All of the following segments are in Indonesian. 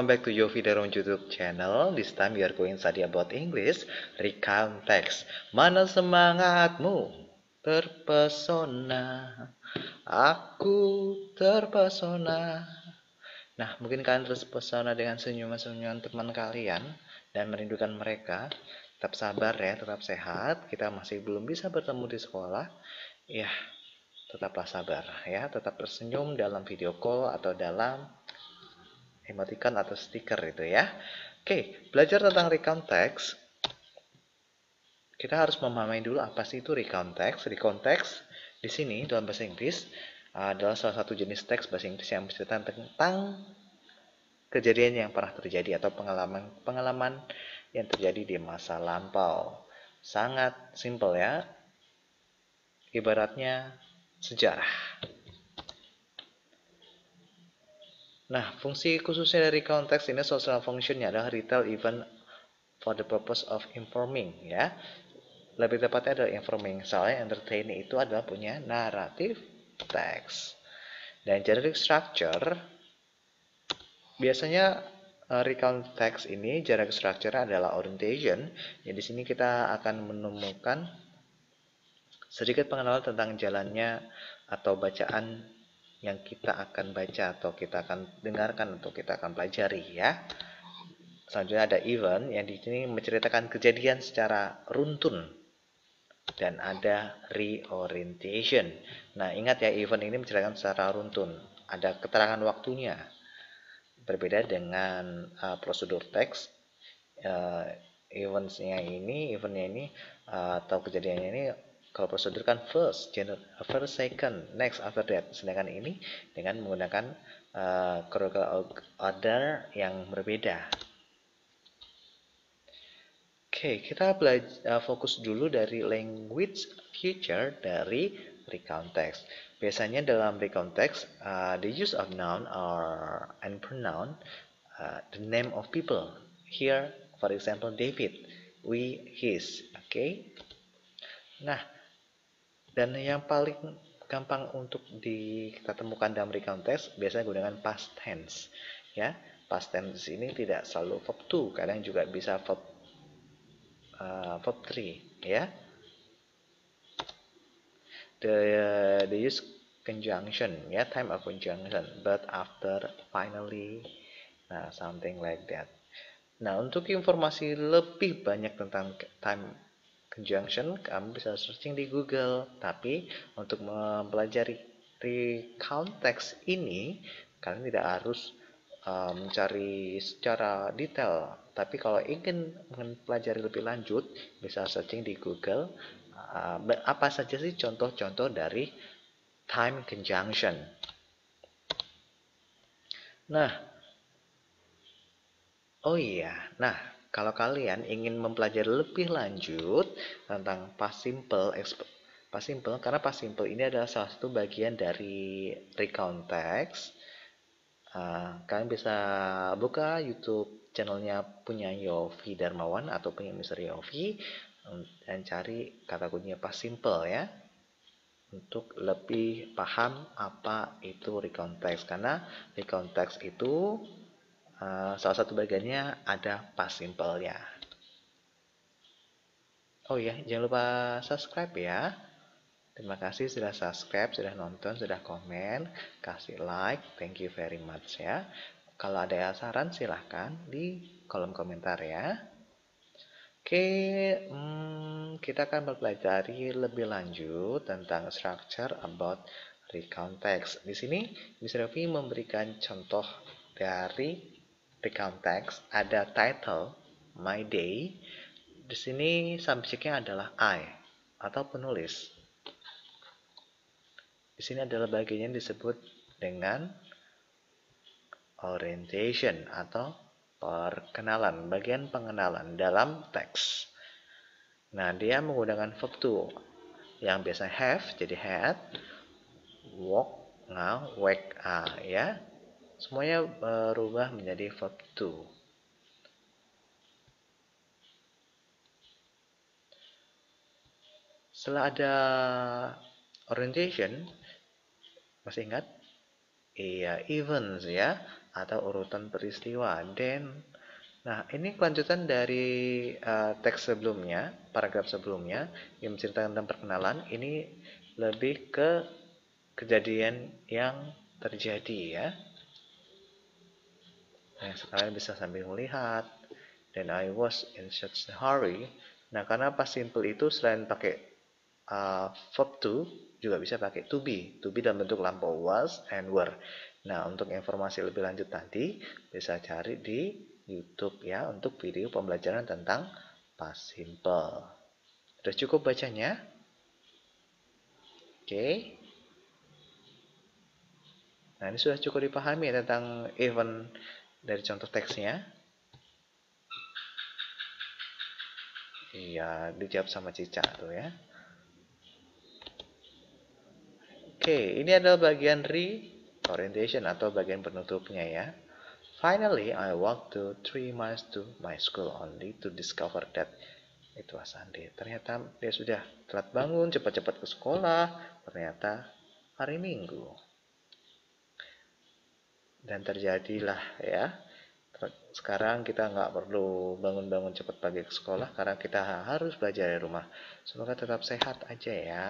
welcome back to Yofi Darong YouTube channel. This time we are going to study about English recount text. Mana semangatmu terpesona, aku terpesona. Nah, mungkin kalian terpesona dengan senyuman-senyuman teman kalian dan merindukan mereka. Tetap sabar ya, tetap sehat. Kita masih belum bisa bertemu di sekolah. Ya, tetaplah sabar ya, tetap tersenyum dalam video call atau dalam emoticon atau stiker itu ya. Oke, belajar tentang recount text. Kita harus memahami dulu apa sih itu recount text. Recount text di sini dalam bahasa Inggris adalah salah satu jenis teks bahasa Inggris yang menceritakan tentang kejadian yang pernah terjadi atau pengalaman yang terjadi di masa lampau. Sangat simpel ya. Ibaratnya sejarah. Nah, fungsi khususnya dari konteks ini social functionnya adalah retell event for the purpose of informing ya. Lebih tepatnya adalah informing. Soalnya entertaining itu adalah punya naratif teks. Dan generic structure biasanya recount text ini generic structure adalah orientation. Jadi di sini kita akan menemukan sedikit pengenalan tentang jalannya atau bacaan yang kita akan baca atau kita akan dengarkan atau kita akan pelajari ya. Selanjutnya ada event yang di sini menceritakan kejadian secara runtun dan ada reorientation. Nah, ingat ya, event ini menceritakan secara runtun. Ada keterangan waktunya. Berbeda dengan prosedur teks. Eventnya ini atau kejadiannya ini kalau prosedur kan first, second, next, after that. Sedangkan ini dengan menggunakan chronological order yang berbeda. Oke, kita fokus dulu dari language feature dari recount text. Biasanya dalam recount text, the use of noun and pronoun, the name of people. Here, for example, David, we, his. Oke. Nah, dan yang paling gampang untuk kita temukan dalam recount text biasanya gunakan past tense. Ya, past tense ini tidak selalu verb to, kadang juga bisa verb 3 ya. The use conjunction ya, time of conjunction, but after, finally, nah something like that. Nah, untuk informasi lebih banyak tentang time conjunction kamu bisa searching di Google. Tapi untuk mempelajari recount text ini kalian tidak harus mencari secara detail. Tapi kalau ingin mempelajari lebih lanjut bisa searching di Google apa saja sih contoh-contoh dari time conjunction. Nah, oh iya, nah kalau kalian ingin mempelajari lebih lanjut tentang past simple, karena past simple ini adalah salah satu bagian dari recount text, kalian bisa buka YouTube channelnya punya Yofi Darmawan atau punya Mr. Yofi dan cari kata kuncinya past simple ya, untuk lebih paham apa itu recount text. Karena recount text itu salah satu bagiannya ada past simple-nya. Oh iya, jangan lupa subscribe ya. Terima kasih sudah subscribe, sudah nonton, sudah komen, kasih like. Thank you very much ya. Kalau ada saran silahkan di kolom komentar ya. Oke, kita akan mempelajari lebih lanjut tentang structure about recount text. Di sini Mr. Yofi memberikan contoh dari recount text. Ada title, My Day. Di sini subjeknya adalah I atau penulis. Di sini adalah bagian yang disebut dengan orientation atau perkenalan, bagian pengenalan dalam teks. Nah, dia menggunakan verb to yang biasa have jadi had, walk, now, wake ya. Semuanya berubah menjadi verb to. Setelah ada orientation, masih ingat? Iya, events ya. atau urutan peristiwa. Nah, ini kelanjutan dari teks sebelumnya, paragraf sebelumnya yang menceritakan tentang perkenalan. Ini lebih ke kejadian yang terjadi ya. Nah, kalian bisa sambil melihat. Then I was in such a hurry. Nah, karena past simple itu selain pakai verb to, juga bisa pakai to be dalam bentuk lampau was and were. Nah, untuk informasi lebih lanjut tadi bisa cari di YouTube ya untuk video pembelajaran tentang past simple. Sudah cukup bacanya? Oke. Nah, ini sudah cukup dipahami tentang event dari contoh teksnya. Iya, dijawab sama Cica tuh ya. Oke, ini adalah bagian re-orientation atau bagian penutupnya ya. Finally, I walked 3 miles to my school only to discover that it was Sunday. Ternyata dia sudah telat bangun, cepat-cepat ke sekolah. Ternyata hari Minggu. Dan terjadilah ya. Sekarang kita nggak perlu bangun-bangun cepat pagi ke sekolah karena kita harus belajar di rumah. Semoga tetap sehat aja ya.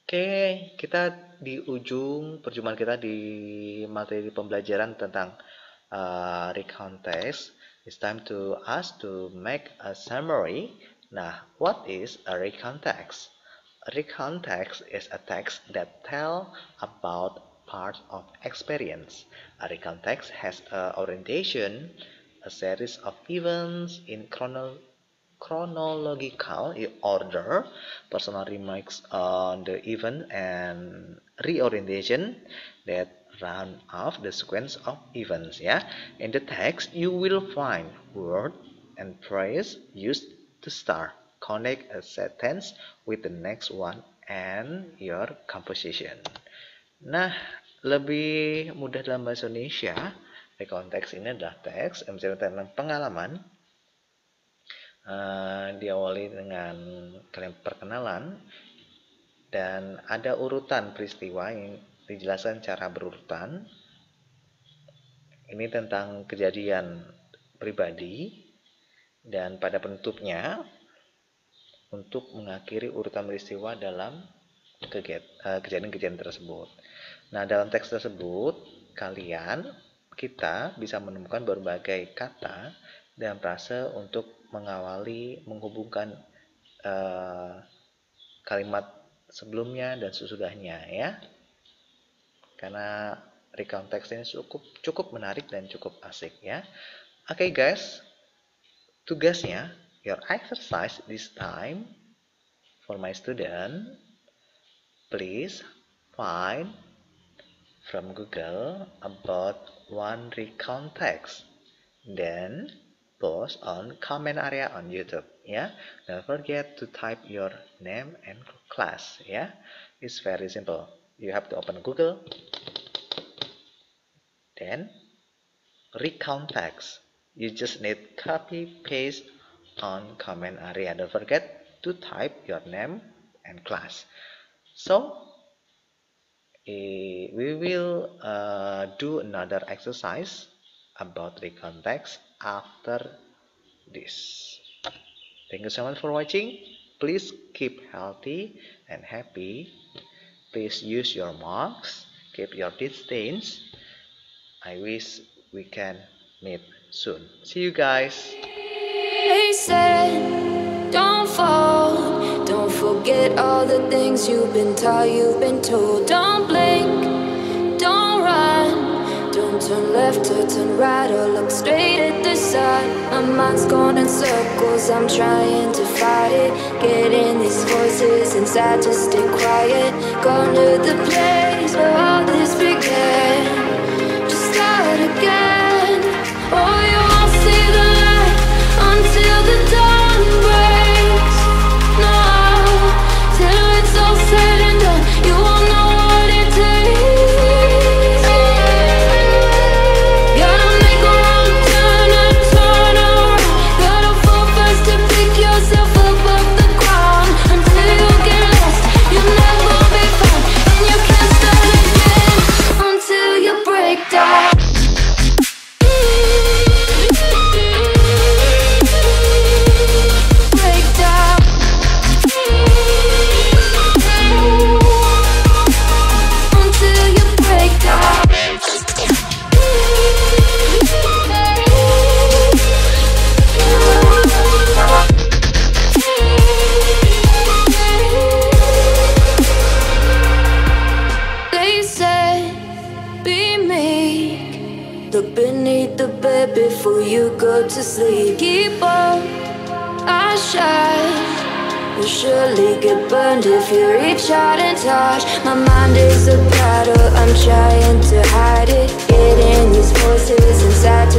Oke, kita di ujung perjumpaan kita di materi pembelajaran tentang recount text. It's time to us to make a summary. Nah, what is a recount text? A recount text is a text that tell about part of experience. A recount text has a orientation, a series of events in chronological order, personal remarks on the event, and reorientation that round off the sequence of events ya. In the text you will find word and phrase used to start, connect a sentence with the next one, and your composition. Nah, lebih mudah dalam bahasa Indonesia, konteks ini adalah teks yang menceritakan tentang pengalaman. Diawali dengan kalimat perkenalan dan ada urutan peristiwa yang dijelaskan secara berurutan. Ini tentang kejadian pribadi dan pada penutupnya untuk mengakhiri urutan peristiwa dalam kejadian-kejadian tersebut. Nah, dalam teks tersebut kita bisa menemukan berbagai kata dan frase untuk menghubungkan kalimat sebelumnya dan sesudahnya ya. Karena recount text ini cukup menarik dan cukup asik ya. Oke guys, tugasnya your exercise this time for my student, please find from Google about one recount text, then post on comment area on YouTube ya. Don't forget to type your name and class ya. It's very simple. You have to open Google, then recount text. You just need copy paste on comment area. Don't forget to type your name and class. So we will do another exercise about recount text after this. Thank you so much for watching. Please keep healthy and happy. Please use your marks. Keep your distance. I wish we can meet soon. See you guys. They said, don't fall. Don't forget all the things you've been taught, you've been told. Don't blink. Don't run. Don't turn left or turn right or look straight at the sun. My mind's going in circles, I'm trying to fight it. Getting these voices inside to stay quiet. Gone to the place where all this began. Just start again. Oh, you won't see the light until the dawn breaks. No, till it's all said and done, you won't know what it takes. Until you get lost, you'll never be found, and you can't start again. make the bed before you go to sleep. Keep on, I shine. Will surely get burned if you reach out and touch. My mind is a battle, I'm trying to hide it. Getting these voices inside